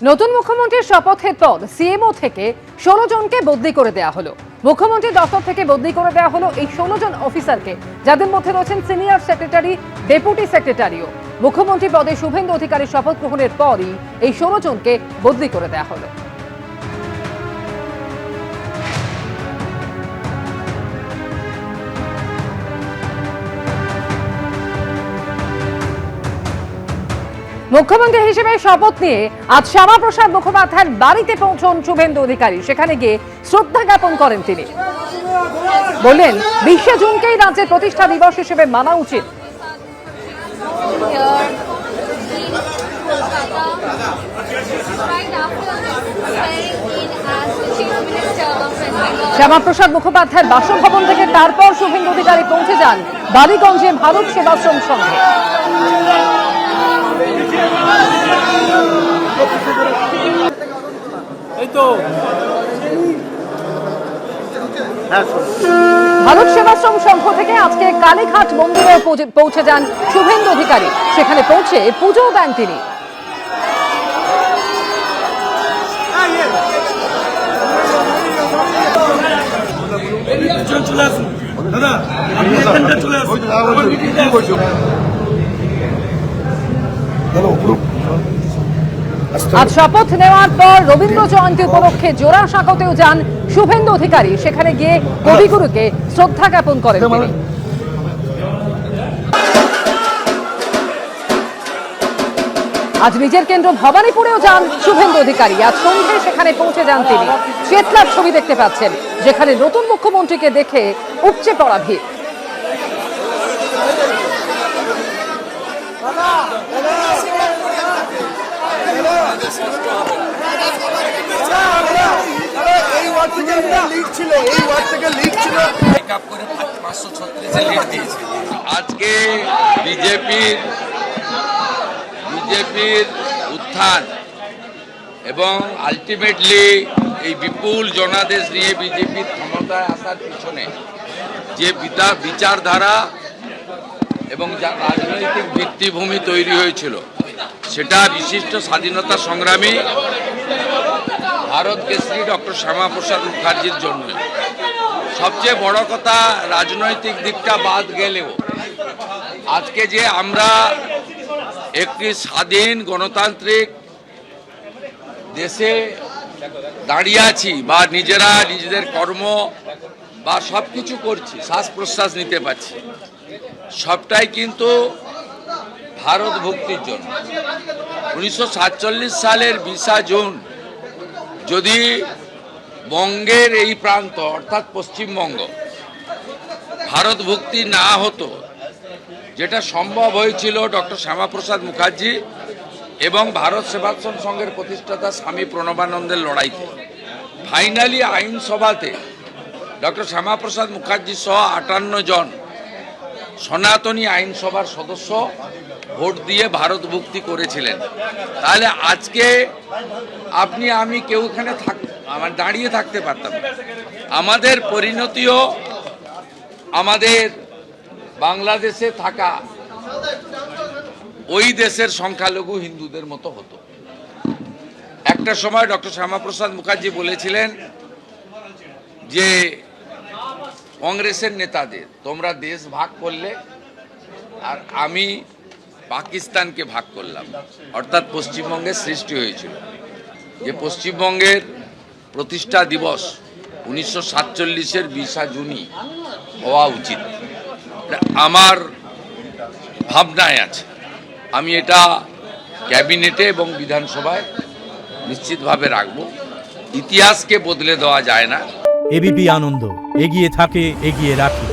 নতুন মুখ্যমন্ত্রীর শপথের পর সিএমও থেকে 16 জনকে বদলি করে দেওয়া হলো। মুখ্যমন্ত্রীর দপ্তর থেকে বদলি করে দেওয়া হলো এই 16 জন অফিসারকে, যাদের মধ্যে রয়েছেন সিনিয়র সেক্রেটারি, ডেপুটি সেক্রেটারিও। মুখ্যমন্ত্রী পদে শুভেন্দু অধিকারীর শপথ গ্রহণের পরই এই 16 জনকে বদলি করে দেওয়া হলো। মুখ্যমন্ত্রী হিসেবে শপথ নিয়ে আজ শ্যামাপ্রসাদ মুখোপাধ্যায়ের বাড়িতে পৌঁছন শুভেন্দু অধিকারী। সেখানে গিয়ে শ্রদ্ধা জ্ঞাপন করেন তিনি। বললেন 20 জুনকেই রাজ্যের প্রতিষ্ঠা দিবস হিসেবে মানা উচিত। শ্যামাপ্রসাদ মুখোপাধ্যায়ের বাসভবন থেকে তারপর শুভেন্দু অধিকারী পৌঁছে যান বালিগঞ্জে ভারত সেবাশ্রম সংঘে। ভারত সেবাশ্রম সংঘ থেকে আজকে কালীঘাট মন্দিরে পৌঁছে যান শুভেন্দু অধিকারী। সেখানে পৌঁছে পুজো দেন তিনি। আজ শপথ নেওয়ার পর রবীন্দ্র জয়ন্তী উপলক্ষে জোড়াসাঁকোতেও যান শুভেন্দু অধিকারী। সেখানে গিয়ে কবিগুরুকে শ্রদ্ধা জ্ঞাপন করেন তিনি। আজ নিজের কেন্দ্র ভবানীপুরেও যান শুভেন্দু অধিকারী। আজ সন্ধ্যে সেখানে পৌঁছে যান তিনি। চেতলার ছবি দেখতে পাচ্ছেন, যেখানে নতুন মুখ্যমন্ত্রীকে দেখে উপচে পড়া ভিড়। আজকে বিজেপির উত্থান এবং আলটিমেটলি এই বিপুল জনাদেশ নিয়ে বিজেপির ক্ষমতায় আসার পিছনে যে বিচারধারা এবং রাজনৈতিক ভিত্তিভূমি তৈরি হয়েছিল, সেটা বিশিষ্ট স্বাধীনতা সংগ্রামী ভারত কেশরী ডক্টর শ্যামাপ্রসাদ মুখার্জির জন্য। সবচেয়ে বড় কথা, রাজনৈতিক দিকটা বাদ গেলেও আজকে যে আমরা একটি স্বাধীন গণতান্ত্রিক দেশে দাঁড়িয়ে আছি বা নিজেরা নিজেদের কর্ম বা সব কিছু করছি, শ্বাস প্রশ্বাস নিতে পারছি, সবটাই কিন্তু ভারত ভক্তির জন্য। 1947 সালের 20 জুন যদি বঙ্গের এই প্রান্ত অর্থাৎ পশ্চিমবঙ্গ ভারত ভক্তি না হতো, যেটা সম্ভব হয়েছিল ডক্টর শ্যামাপ্রসাদ মুখার্জি এবং ভারত সেবাশ্রম সংঘের প্রতিষ্ঠাতা স্বামী প্রণবানন্দের লড়াইতে, ফাইনালি আইনসভাতে ডক্টর শ্যামাপ্রসাদ মুখার্জি সহ 58 জন সনাতনী আইনসভার সদস্য ভোট দিয়ে ভারত ভক্তি করেছিলেন। তাহলে আজকে আপনি আমি কেউ এখানে দাঁড়িয়ে থাকতে পারতাম। আমাদের পরিণতিও আমাদের বাংলাদেশে থাকা ওই দেশের সংখ্যালঘু হিন্দুদের মতো হতো। একটা সময় ডক্টর শ্যামাপ্রসাদ মুখার্জি বলেছিলেন যে কংগ্রেসের নেতাদের, তোমরা দেশ ভাগ করলে আর আমি পাকিস্তানকে ভাগ করলাম, অর্থাৎ পশ্চিমবঙ্গের সৃষ্টি হয়েছিল। যে পশ্চিমবঙ্গের প্রতিষ্ঠা দিবস 1947-এর 20 জুনই হওয়া উচিত, আমার ভাবনায় আছে। আমি এটা ক্যাবিনেটে এবং বিধানসভায় নিশ্চিতভাবে রাখব। ইতিহাসকে বদলে দেওয়া যায় না। এবিপি আনন্দ, এগিয়ে থাকে, এগিয়ে রাখে।